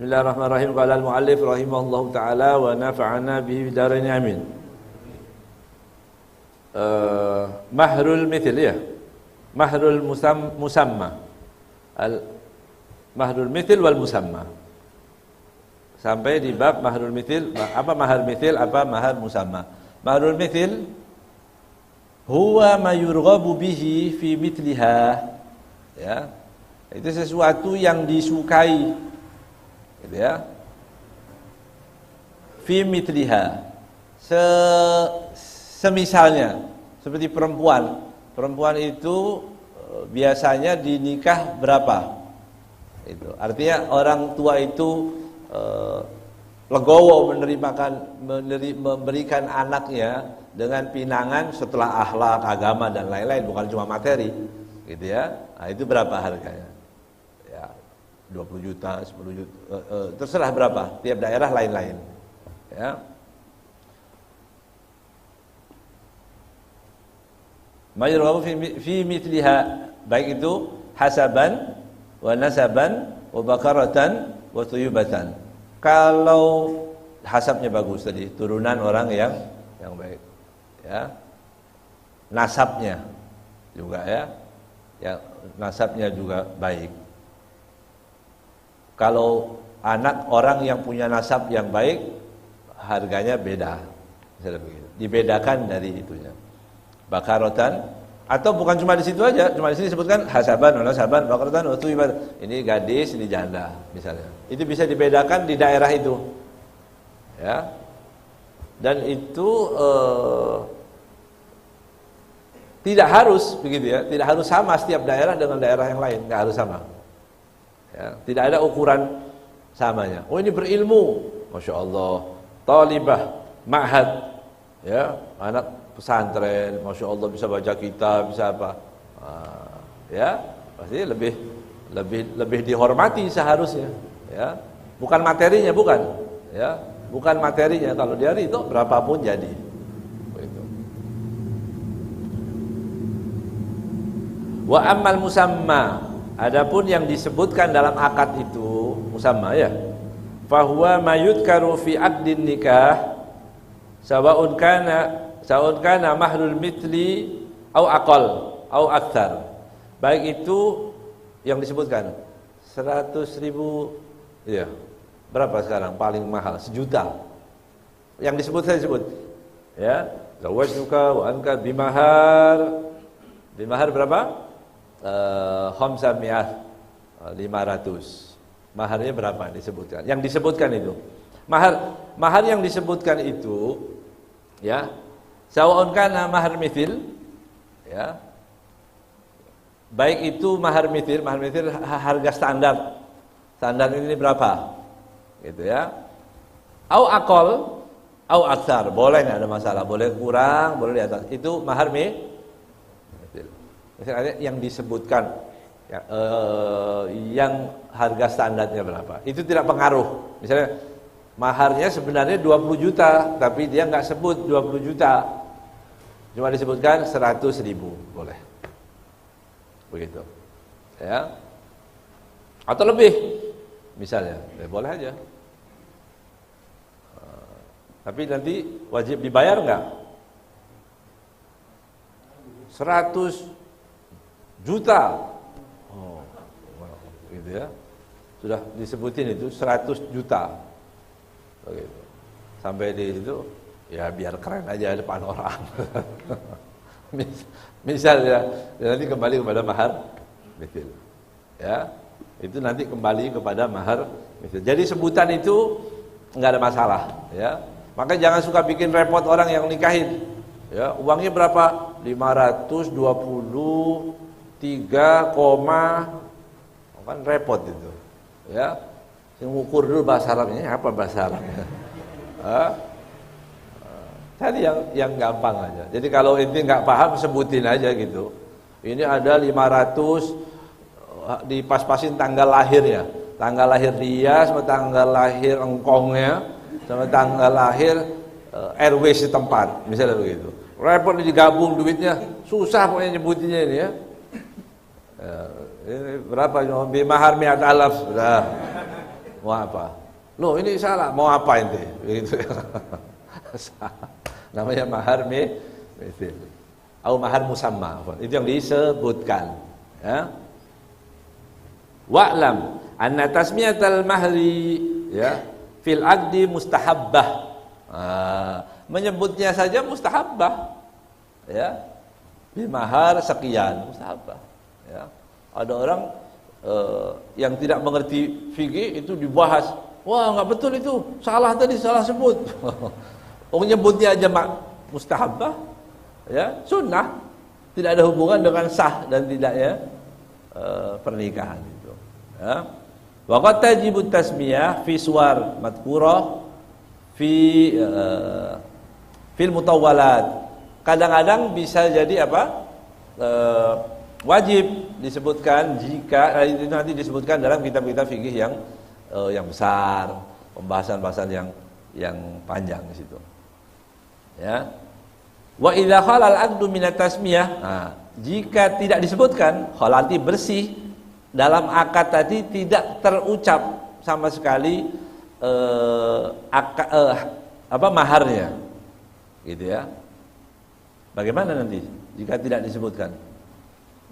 Bismillahirrahmanirrahim. Qala al-muallif rahimahullahu taala wa nafa'ana bihi bidarain amin. Mahrul mithil ya. Mahrul musamma. Mahrul mithil wal musamma. Sampai di bab mahrul mithil, apa mahar mithil, apa mahar musamma. Mahrul mithil huwa ma yurghabu bihi fi mithliha. Ya. Itu sesuatu yang disukai, gitu ya, fi mithliha, semisalnya, seperti perempuan itu biasanya dinikah berapa, itu artinya orang tua itu legowo memberikan anaknya dengan pinangan setelah akhlak, agama dan lain-lain, bukan cuma materi, gitu ya. Nah, itu berapa harganya? 20 juta, 10 juta, terserah berapa, tiap daerah lain-lain, ya. Mayurwabu fi mithliha, baik itu hasaban wa nasaban wa bakaratan wa tuyubatan. Kalau hasabnya bagus tadi, turunan orang yang baik, ya. Nasabnya juga ya nasabnya juga baik. Kalau anak orang yang punya nasab yang baik, harganya beda, misalnya begitu. Dibedakan dari itunya. Bakarotan, atau bukan cuma di situ aja, cuma di sini disebutkan hasaban, nasaban, bakarotan, waktu ibadah. Ini gadis, ini janda, misalnya. Itu bisa dibedakan di daerah itu, ya. Dan itu tidak harus begitu ya, tidak harus sama setiap daerah dengan daerah yang lain, nggak harus sama. Ya, tidak ada ukuran samanya. Oh, ini berilmu, masya Allah, talibah, ma'had, ya, anak pesantren, masya Allah bisa baca kitab, bisa apa, ya, pasti lebih dihormati seharusnya, ya, bukan materinya, bukan, ya, bukan materinya. Kalau dia itu berapapun jadi, begitu. Wa ammal musamma, adapun yang disebutkan dalam akad itu musamma ya, fahuwa mayudkaru fi aqdin nikah sawa'un kana mahrul mithli au aqal au akthar. Baik itu yang disebutkan 100.000, ya, berapa sekarang paling mahal? 1 juta. Yang saya sebut ya, zawajtuka wa anka bimahar berapa? 500. Maharnya berapa disebutkan? Yang disebutkan itu. Mahar yang disebutkan itu, ya, sawa'un kana mahar mithil, ya. Baik itu mahar mithil harga standar. Standar ini berapa? Gitu ya. Au aqal au aktsar, boleh enggak ada masalah, boleh kurang, boleh di atas. Itu mahar mithil. Misalnya yang disebutkan ya, yang harga standarnya berapa, itu tidak pengaruh. Misalnya maharnya sebenarnya 20 juta, tapi dia nggak sebut 20 juta, cuma disebutkan 100.000, boleh begitu, ya, atau lebih misalnya, ya boleh aja. Tapi nanti wajib dibayar nggak? 100 juta, oh, gitu ya, sudah disebutin itu 100 juta, begitu. Sampai di situ, ya biar keren aja depan orang. Misalnya, nanti kembali kepada mahar mithil, ya, itu nanti kembali kepada mahar mithil. Jadi sebutan itu nggak ada masalah, ya. Maka jangan suka bikin repot orang yang nikahin, ya. Uangnya berapa? 523, kan repot itu, ya. Ngukur dulu bahasa Arabnya, apa bahasa Arabnya? Tadi yang gampang aja. Jadi kalau inti nggak paham, sebutin aja gitu. Ini ada 500, dipas-pasin tanggal lahirnya, tanggal lahir dia sama tanggal lahir engkongnya sama tanggal lahir RW setempat, misalnya begitu. Repot digabung duitnya, susah pokoknya nyebutinnya ini ya. Ini berapa? Bimahar 100.000, sudah. Mau apa? Loh ini salah, mau apa ente? Begitu. Namanya mahar mithil. Atau mahar musamma. Itu yang disebutkan. Ya. Wa'lam anna tasmiyatal mahri ya fil aqdi mustahabbah. Menyebutnya saja mustahabbah. Ya. Di mahar sekian mustahabbah. Ya. Ada orang yang tidak mengerti fikih itu dibahas. Wah, enggak betul itu. Salah tadi, salah sebut. Menyebutnya aja mustahabbah. Ya, sunnah. Tidak ada hubungan dengan sah dan tidaknya pernikahan itu. Ya. Wa qad tajibu tasmiyah fi suwar madhkurah fil mutawwalat. Kadang-kadang bisa jadi apa? Wajib disebutkan jika itu nanti disebutkan dalam kitab-kitab fikih yang besar, pembahasan-pembahasan yang panjang di situ. Ya. Wa idza khalal aqdu minat tasmiyah. Nah, jika tidak disebutkan, khalati bersih dalam akad tadi tidak terucap sama sekali maharnya. Gitu ya. Bagaimana nanti jika tidak disebutkan?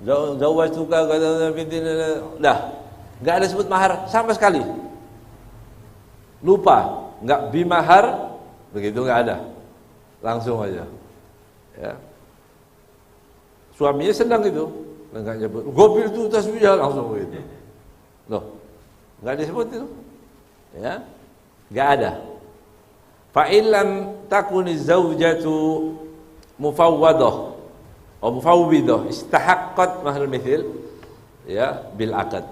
Zawwajtuka dah, enggak ada sebut mahar sama sekali. Lupa, enggak bimahar, begitu enggak ada. Langsung aja. Ya. Suaminya senang itu, enggak nyebut. Gobil itu tasbih langsung begitu. Loh, enggak disebut itu. Ya. Enggak ada. Fa illam takuniz zaujatu mufawwadah mufawwidah istahaqqat mahrul mithil ya bil aqd.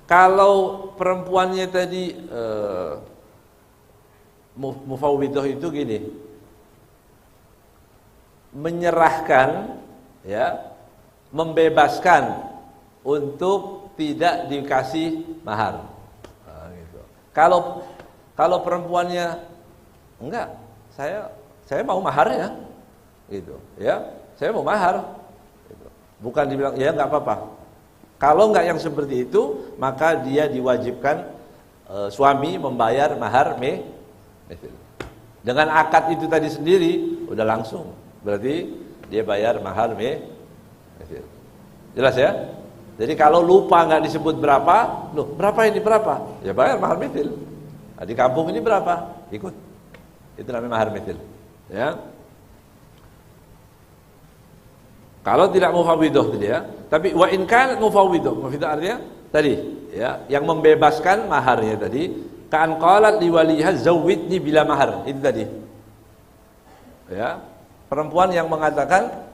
Kalau perempuannya tadi mufawwidah itu gini, menyerahkan ya, membebaskan untuk tidak dikasih mahar. Nah, gitu. Kalau perempuannya enggak, saya mau mahar ya. Gitu, ya. Saya mau mahar. Gitu. Bukan dibilang ya enggak apa-apa. Kalau enggak yang seperti itu, maka dia diwajibkan suami membayar mahar mithil. Dengan akad itu tadi sendiri udah langsung. Berarti dia bayar mahar mithil. Jelas ya? Jadi kalau lupa enggak disebut berapa, loh, berapa ini berapa? Ya bayar mahar mithil. Nah, di kampung ini berapa? Ikut. Itu namanya mahar mithil. Ya. Kalau tidak mufawwidah tadi ya. Tapi wa in kanat mufawwidah, mufawwidah artinya tadi ya, yang membebaskan maharnya tadi, kan qalat li waliha zawwidni bila mahar, itu tadi. Ya. Perempuan yang mengatakan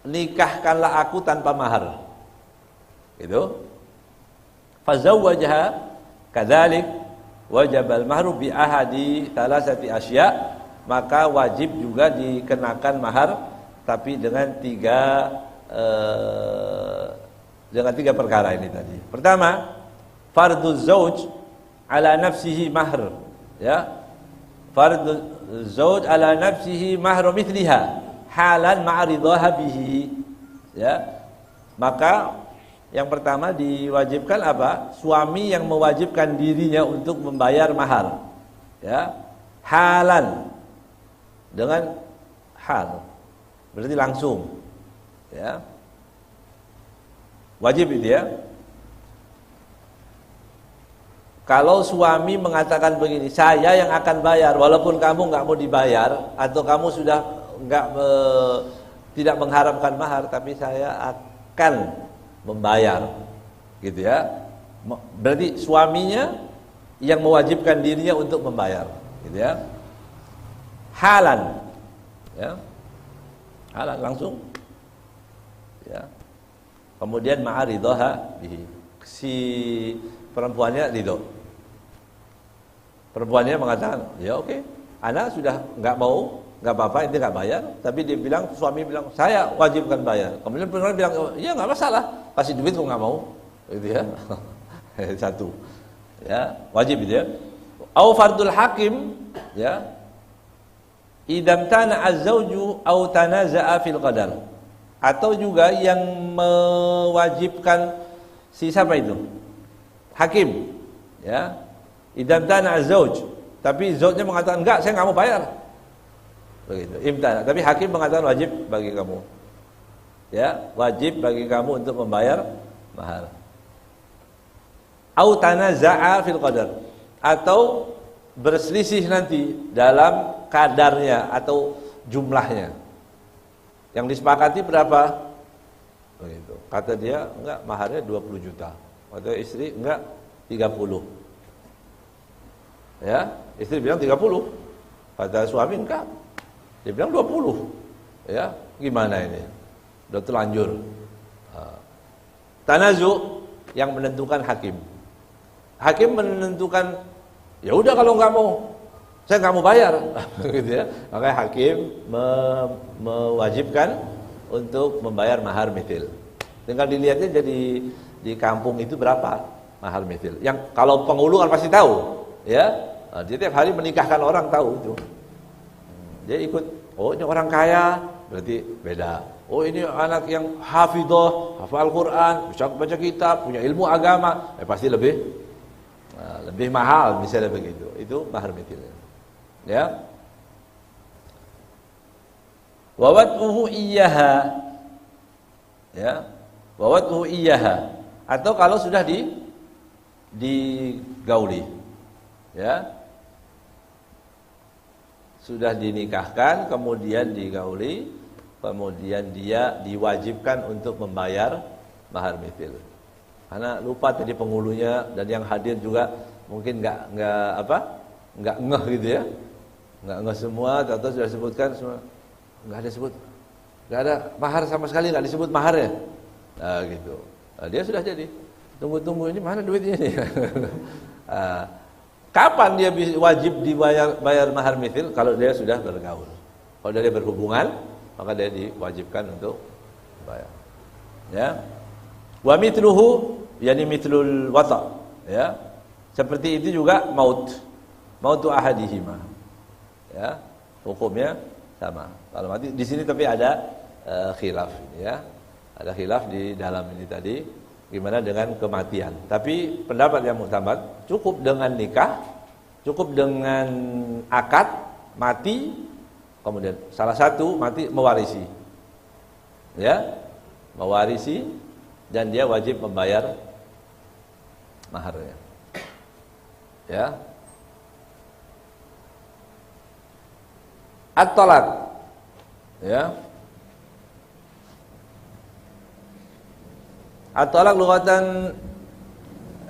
nikahkanlah aku tanpa mahar. Itu. Fazawwajaha kadzalik wajibal mahru bi ahadi thalathati asya, maka wajib juga dikenakan mahar tapi dengan tiga perkara ini tadi. Pertama, fardhu zauj ala nafsihi mahr, ya. Fardhu zauj ala nafsihi mahru mithliha halan ma'ridhaha bihi, ya. Maka yang pertama diwajibkan apa? Suami yang mewajibkan dirinya untuk membayar mahar, ya. Halan, dengan hal, berarti langsung, ya, wajib itu ya. Kalau suami mengatakan begini, saya yang akan bayar, walaupun kamu nggak mau dibayar atau kamu sudah tidak mengharapkan mahar, tapi saya akan membayar, gitu ya. Berarti suaminya yang mewajibkan dirinya untuk membayar, gitu ya. Halan, ya. Halan langsung, ya. Kemudian ma'aridhaha bihi, si perempuannya ridho. Perempuannya mengatakan, ya oke, anak sudah nggak mau, nggak apa-apa, ini nggak bayar. Tapi dia bilang, suami bilang, saya wajibkan bayar. Kemudian perempuan bilang, ya nggak masalah, kasih duit kok nggak mau, gitu ya. Satu, ya, wajib itu ya. Au fardul hakim, ya. Idam tana az-zawju au tanaza'a fil qadar. Atau juga yang mewajibkan si siapa itu? Hakim, ya. Idam tana az-zauj, tapi zaujnya mengatakan enggak, saya enggak mau bayar. Begitu. Imtana, tapi hakim mengatakan wajib bagi kamu. Ya, wajib bagi kamu untuk membayar mahar. Au tanaza'a fil qadar, atau berselisih nanti dalam kadarnya atau jumlahnya. Yang disepakati berapa? Begitu. Kata dia, enggak, maharnya 20 juta. Kata istri, enggak, 30. Ya, istri bilang 30. Kata suami, enggak. Dia bilang 20. Ya, gimana ini? Udah terlanjur. Tanazu yang menentukan hakim. Hakim menentukan, ya udah kalau enggak mau, saya enggak mau bayar. Gitu ya. Makanya hakim mewajibkan untuk membayar mahar mithil. Tinggal dilihatnya jadi di kampung itu berapa mahar mithil. Yang kalau penghulu kan pasti tahu, ya. Dia tiap hari menikahkan orang, tahu itu. Dia ikut, oh ini orang kaya, berarti beda. Oh ini anak yang hafidhah, hafal Quran, bisa baca kitab, punya ilmu agama, pasti lebih mahal, misalnya begitu. Itu mahar mithil. Ya. Wawatuhu iyyaha. Ya. Wawatuhu iyyaha. Atau kalau sudah digauli. Ya. Sudah dinikahkan, kemudian digauli, kemudian dia diwajibkan untuk membayar mahar mithil. Karena lupa tadi penghulunya dan yang hadir juga mungkin enggak ngeh gitu ya. Enggak ngeh semua, atau sudah disebutkan semua. Enggak ada sebut. Enggak ada mahar sama sekali, enggak disebut maharnya. Nah, gitu. Nah, dia sudah jadi. Tunggu-tunggu, ini mana duitnya nih? Kapan dia wajib bayar mahar mithil? Kalau dia sudah bergaul. Kalau dia berhubungan, maka dia diwajibkan untuk bayar. Ya. Wa mithluhu, yani mithlul wata', ya. Seperti itu juga mautu ahadihima. Ya. Hukumnya sama. Kalau mati di sini tapi ada khilaf, ya. Ada khilaf di dalam ini tadi. Gimana dengan kematian? Tapi pendapat yang muktamad, cukup dengan nikah, cukup dengan akad, mati, kemudian salah satu mati mewarisi. Ya, mewarisi dan dia wajib membayar maharnya. Ya. At-talaq. Ya. At-talaq lughatan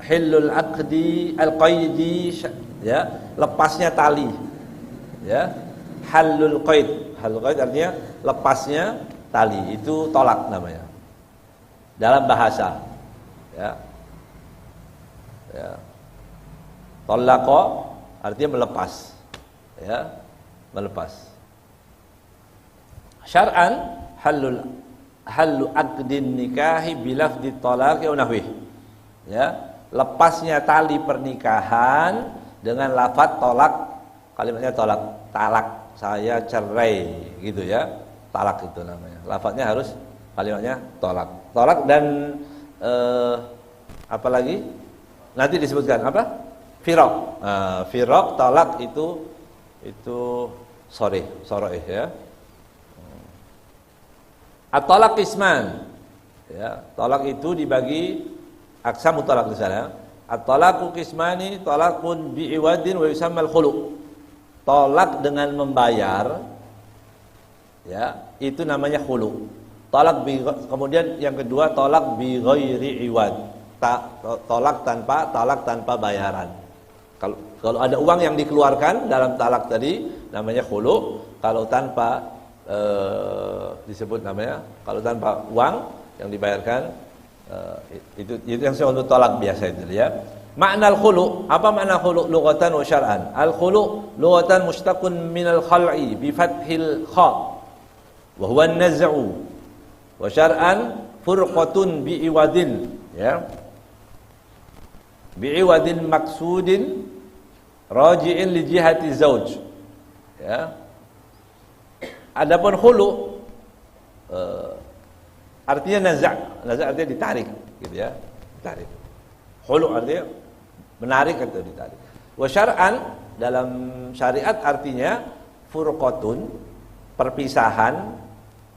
hillul aqdi al-qaidi, ya, lepasnya tali. Ya. Halul qaid. Halul qaid artinya lepasnya tali. Itu tolak namanya. Dalam bahasa. Ya. Ya. Talaqa artinya melepas. Ya. Melepas. Syar'an hallu aqdin nikahi bilafdi talaqi wa nahwih. Ya, lepasnya tali pernikahan dengan lafaz tolak, kalimatnya tolak, talak, saya cerai, gitu ya. Talak itu namanya. Lafaznya harus kalimatnya tolak. Tolak dan apa lagi? Nanti disebutkan apa? Firaq. Firaq, talak itu soreh ya. At-talaq qisman. Ya, talak itu dibagi aqsamu talaq di sana. At-talaqu qismani, talaqun bi'iwadin wa yusammal khulu'. Talak dengan membayar, ya, itu namanya khulu'. Kemudian yang kedua talak bi ghairi iwad. Talak tanpa bayaran. Kalau ada uang yang dikeluarkan dalam talak tadi namanya khulu'. Kalau tanpa disebut namanya, kalau tanpa uang yang dibayarkan, itu yang disebut talak biasa itu ya. Makna al-khulu', apa makna khulu' lughatan wa syar'an? Al-khulu' lughatan mushtaqun min al-khal'i bi fathil kha wa huwa an-naz'u, wa syar'an furqatun bi iwadin, ya. Bi iwadin maksudin raji'in li jihati zauj. Ya. Adapun khulu artinya naza' artinya ditarik, gitu ya. Ditarik. Khulu artinya menarik atau ditarik. Wa syar'an dalam syariat artinya furqatun, perpisahan,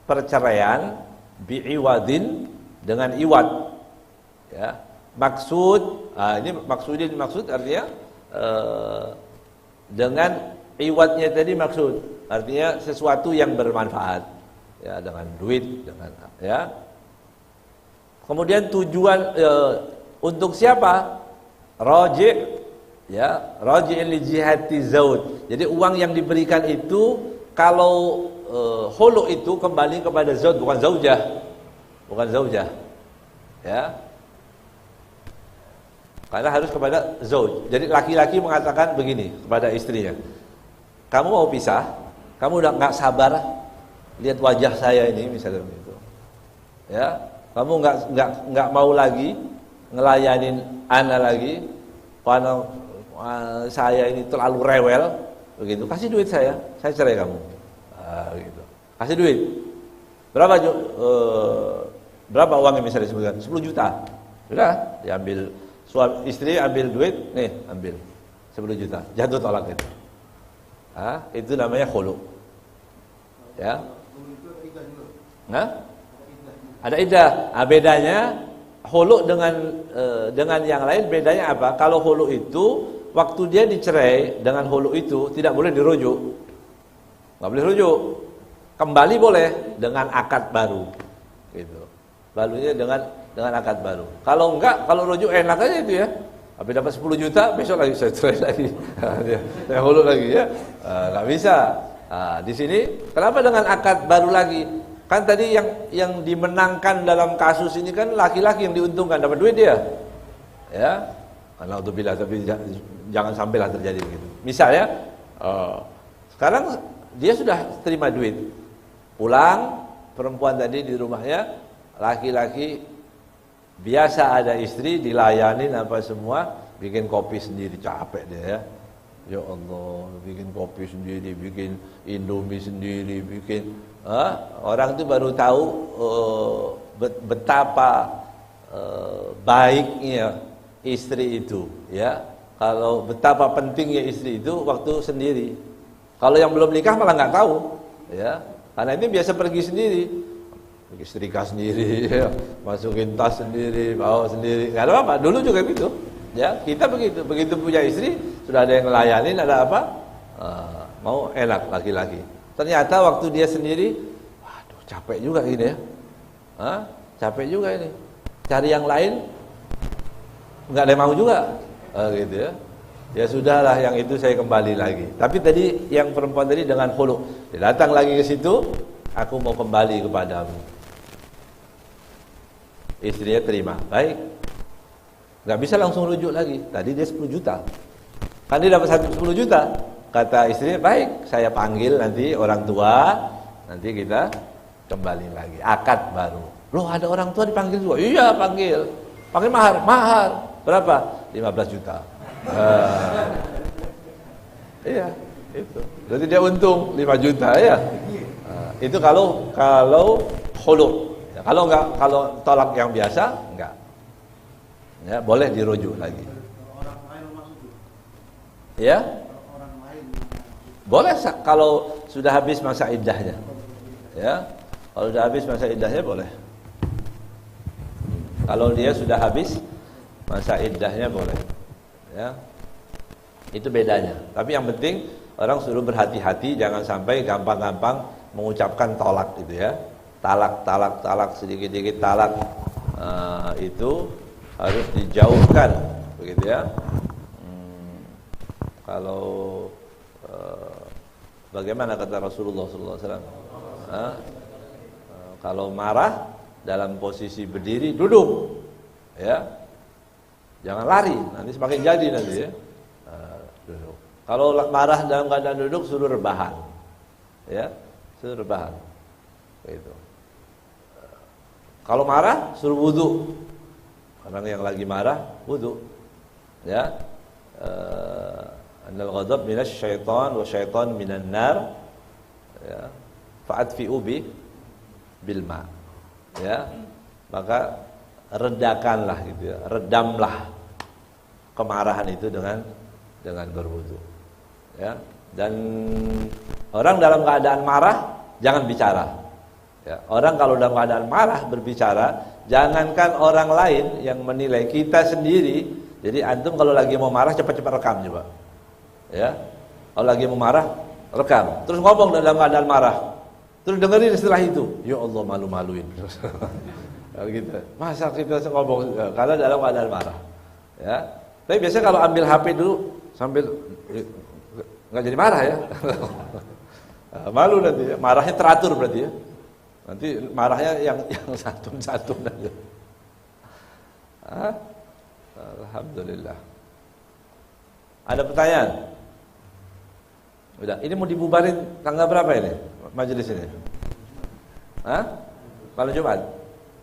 perceraian, bi'iwadin, dengan iwad. Ya. Maksud, maksud artinya dengan iwadnya tadi maksud, artinya sesuatu yang bermanfaat. Ya, dengan duit, dengan ya. Kemudian tujuan untuk siapa? Raji', ya, raji'in li jihati zauj. Jadi uang yang diberikan itu kalau khulu itu kembali kepada zauj, bukan zaujah. Bukan zaujah. Ya. Karena harus kepada zauj. Jadi laki-laki mengatakan begini kepada istrinya. Kamu mau pisah? Kamu udah enggak sabar lihat wajah saya ini misalnya begitu. Ya, kamu enggak mau lagi ngelayanin ana lagi. Karena saya ini terlalu rewel begitu. Kasih duit saya cerai kamu. Gitu. Kasih duit. Berapa uangnya misalnya disebutkan? 10 juta. Sudah, diambil suami istri ambil duit, nih ambil 10 juta. Jatuh tolak itu. Itu namanya khulu. Ya. Ada iddah. Bedanya khulu dengan yang lain bedanya apa? Kalau khulu itu waktu dia dicerai dengan khulu itu tidak boleh dirujuk. Enggak boleh rujuk. Kembali boleh dengan akad baru. Gitu. Balunya dengan akad baru. Kalau enggak, kalau rujuk enak aja itu ya. Habis dapat 10 juta, besok lagi saya cerai lagi. Saya khulu lagi ya. Enggak bisa. Di sini kenapa dengan akad baru lagi? Kan tadi yang dimenangkan dalam kasus ini kan laki-laki yang diuntungkan, dapat duit dia. Ya. Alhamdulillah, tapi jangan sampailah terjadi begitu. Misalnya sekarang dia sudah terima duit. Pulang perempuan tadi di rumahnya, laki-laki biasa ada istri dilayanin apa semua, bikin kopi sendiri, capek dia ya. Ya Allah, bikin kopi sendiri, bikin Indomie sendiri, bikin orang itu baru tahu betapa baiknya istri itu, ya. Kalau betapa pentingnya istri itu waktu sendiri. Kalau yang belum nikah malah nggak tahu, ya. Karena ini biasa pergi sendiri, pergi setrika sendiri, ya. Masukin tas sendiri, bawa sendiri, nggak ada apa. Dulu juga gitu, ya. Kita begitu punya istri, sudah ada yang ngelayanin, ada apa? Mau enak laki-laki. Ternyata waktu dia sendiri, waduh capek juga ini ya, capek juga ini. Cari yang lain, nggak ada yang mau juga, gitu ya. Ya sudahlah, yang itu saya kembali lagi. Tapi tadi yang perempuan tadi dengan khulu, dia datang lagi ke situ, aku mau kembali kepadamu. Istrinya terima, baik. Nggak bisa langsung rujuk lagi. Tadi dia 10 juta, kan dia dapat 10 juta. Kata istrinya, baik, saya panggil nanti orang tua, nanti kita kembali lagi. Akad baru. Loh, ada orang tua dipanggil juga? Iya, panggil mahar. Berapa? 15 juta. Iya, itu. Berarti dia untung 5 juta ya. Itu kalau khulu. Ya, kalau enggak, kalau tolak yang biasa enggak. Ya, boleh dirujuk lagi. Orang lain masuk. Ya? Orang lain. Boleh kalau sudah habis masa iddahnya. Ya. Kalau sudah habis masa iddahnya boleh. Kalau dia sudah habis masa iddahnya boleh. Ya. Itu bedanya. Tapi yang penting orang suruh berhati-hati, jangan sampai gampang-gampang mengucapkan tolak gitu ya. Talak sedikit-sedikit talak. Itu harus dijauhkan begitu ya. Kalau bagaimana kata Rasulullah SAW? Kalau marah dalam posisi berdiri, duduk, ya. Jangan lari, nanti semakin jadi nanti ya. Duduk. Kalau marah dalam keadaan duduk, suruh rebahan, ya, suruh rebahan, gitu. Kalau marah, suruh wudu. Orang yang lagi marah, wudu, ya. Annal ghadab minasy syaitan wa syaitan minan nar, ya. Fa'atfi'u bil ma, ya. Maka redakanlah gitu ya, redamlah kemarahan itu dengan berwudu. Ya. Dan orang dalam keadaan marah jangan bicara. Ya. Orang kalau dalam keadaan marah berbicara, jangankan orang lain yang menilai, kita sendiri. Jadi antum kalau lagi mau marah cepat-cepat rekam coba. Ya. Kalau lagi mau marah rekam, terus ngomong dalam keadaan marah. Terus dengerin setelah itu, ya Allah malu-maluin. Gitu. Masa kita ngomong karena dalam keadaan marah. Ya. Tapi biasanya kalau ambil HP dulu sambil nggak jadi marah ya. Malu nanti ya. Marahnya teratur berarti ya. Nanti marahnya yang santun-santun aja. Alhamdulillah. Ada pertanyaan? Udah, ini mau dibubarin tanggal berapa ini? Majelis ini? Hah? Malam Jumat?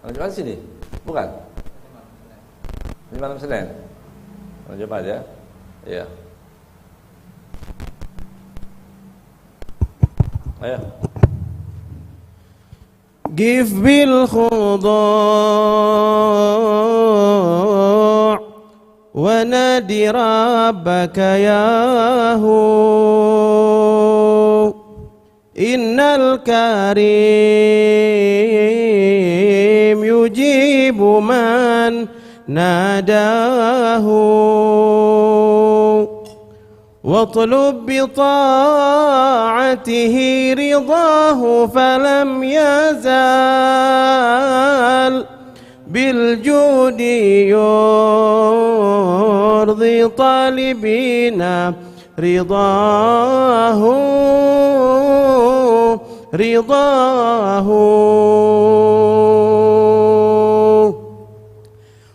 Malam Jumat sini? Bukan? Ini malam Senin? Malam Jumat ya? Iya. Ayo. Give bil khudu' wa nadi rabbaka yahu innal karim yujibu man nadahu واطلب بطاعته رضاه فلم يزال بالجود يرضي طالبين رضاه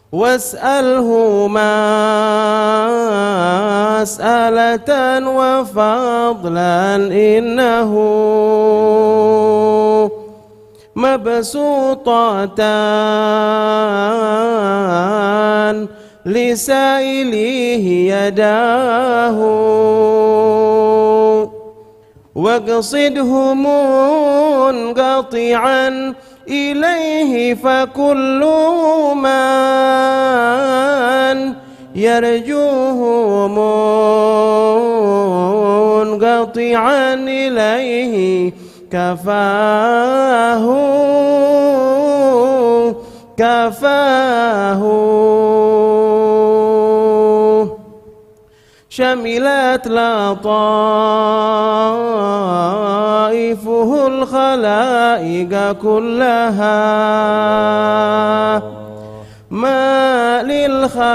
واسأله مسألة وفضلا إنه مبسوطتان لسائله يداه واقصده منقطعا إليه فكل من يرجوه منقطعا إليه كفاه شملت لطائفه الخلائق كلها ما للخلائق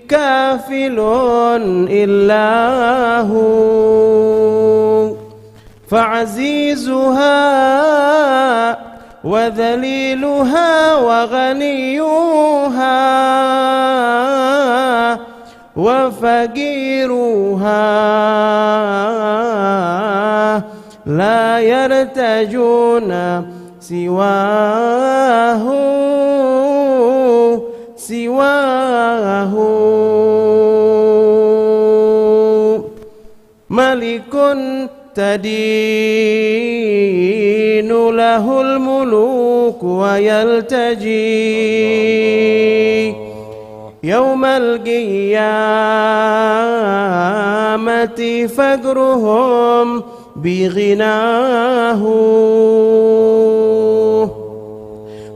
كافل إلا هو فعزيزها وذليلها وغنيها وفقيرها لا يرتجون سواه ملك تدين له الملوك ويلتجي يوم القيامة فقرهم بغناه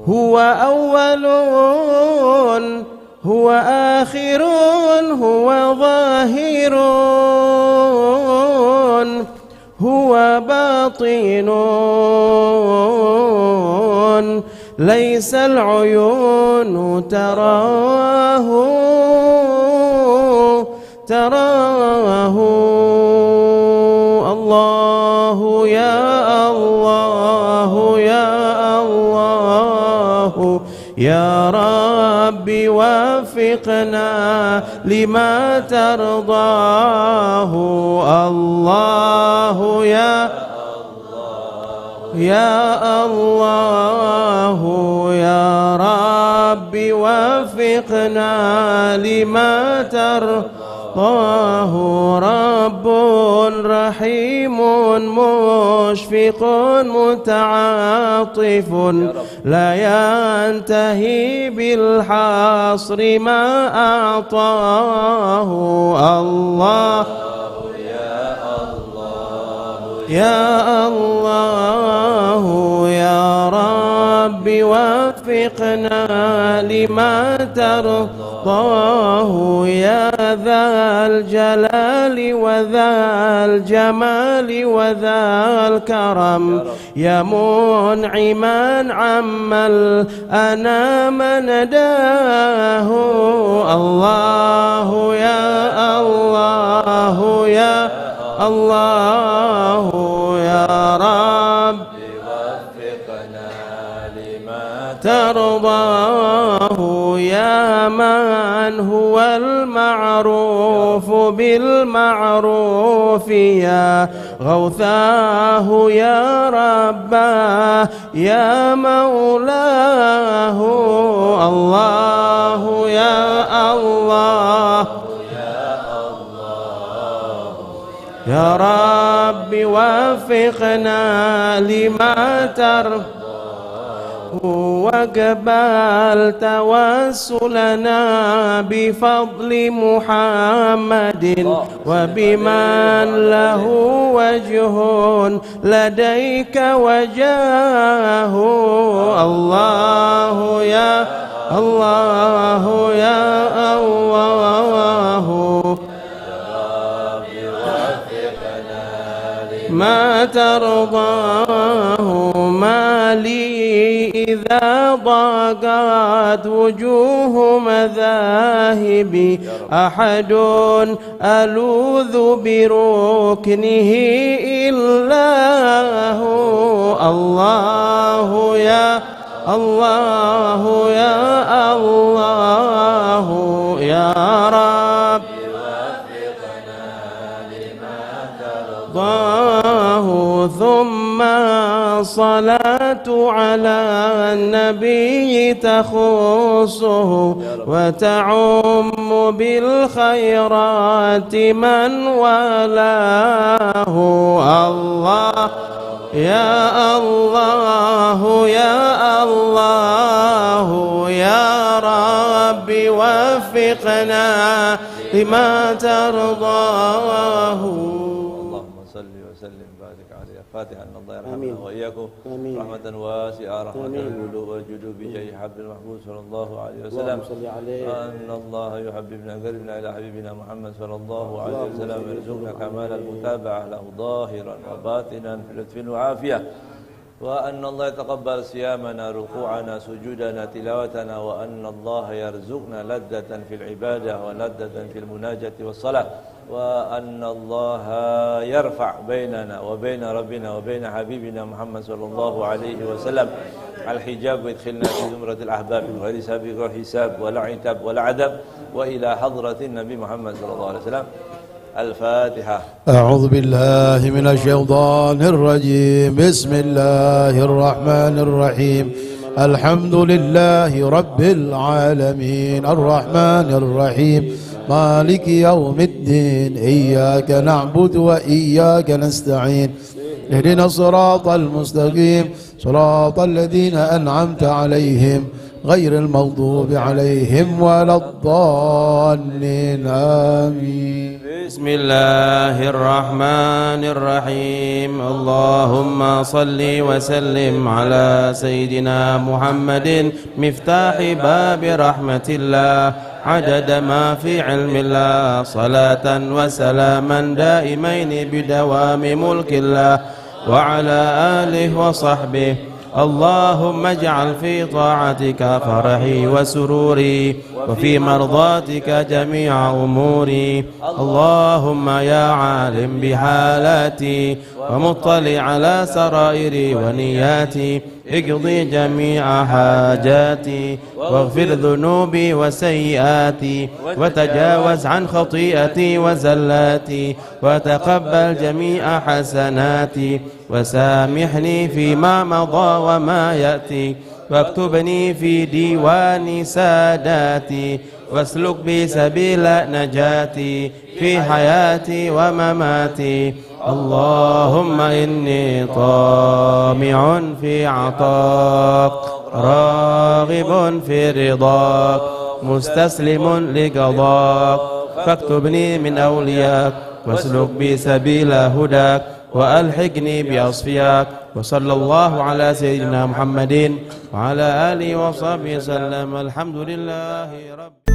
هو أول هو آخر هو ظاهر هو باطن ليس العيون تراه الله يا الله يا الله يا ربي وفقنا لما ترضاه الله يا الله يا ربي وفقنا لما ترضاه الله رب رحيم مشفق متعاطف لا ينتهي بالحصر ما أعطاه الله يا الله يا رب وفقنا لما ترضاه يا ذا الجلال وذا الجمال وذا الكرم يا منعما عما الأنام نداه الله يا الله يا الله يا رب وفقنا لما ترضاه يا من هو المعروف بالمعروف يا غوثاه يا رباه يا مولاه الله يا الله يا رب وفقنا لما ترضى وقبل توسلنا بفضل محمد وبمن له وجه لديك وجاه الله يا الله يا الله ما ترضاه ما لي إذا ضاقت وجوه مذاهبي أحد ألوذ بركنه إلا هو الله يا الله يا الله يا رب ثم صلاة على النبي تخصه وتعم بالخيرات من والاه الله يا الله يا الله يا رب وفقنا لما ترضاه صل وسلم وبارك عليه فاتحة أن الله يرحمنا وإياكم رحمة واسعة رحمة القلوب والجدوب بجاه حبل المحبوب صلى الله عليه وسلم أن الله يحببنا قربنا إلى حبيبنا محمد صلى الله عليه وسلم ويرزقنا كمال المتابعة له ظاهرا وباطنا في لطف وعافية وأن الله يتقبل صيامنا ركوعنا سجودنا تلاوتنا وأن الله يرزقنا لذة في العبادة ولذة في المناجاة والصلاة وأن الله يرفع بيننا وبين ربنا وبين حبيبنا محمد صلى الله عليه وسلم الحجاب ويدخلنا في زمرة الأحباب من غير سابق وحساب ولا عتاب ولا عذاب وإلى حضرة النبي محمد صلى الله عليه وسلم الفاتحة. أعوذ بالله من الشيطان الرجيم بسم الله الرحمن الرحيم الحمد لله رب العالمين الرحمن الرحيم مالك يوم الدين إياك نعبد وإياك نستعين اهدنا الصراط المستقيم صراط الذين أنعمت عليهم غير المغضوب عليهم ولا الضالين آمين. بسم الله الرحمن الرحيم اللهم صل وسلم على سيدنا محمد مفتاح باب رحمة الله عدد ما في علم الله صلاة وسلاما دائمين بدوام ملك الله وعلى آله وصحبه اللهم اجعل في طاعتك فرحي وسروري وفي مرضاتك جميع أموري اللهم يا عالم بحالاتي ومطلع على سرائري ونياتي اقضي جميع حاجاتي واغفر ذنوبي وسيئاتي وتجاوز عن خطيئتي وزلاتي وتقبل جميع حسناتي وسامحني فيما مضى وما يأتي واكتبني في ديوان ساداتي واسلك بي سبيل نجاتي في حياتي ومماتي اللهم إني طامع في عطاك راغب في رضاك مستسلم لقضاك فاكتبني من أولياك واسلك بي سبيل هداك وألحقني بأصفياك وصلى الله على سيدنا محمد وعلى آله وصحبه وسلم الحمد لله رب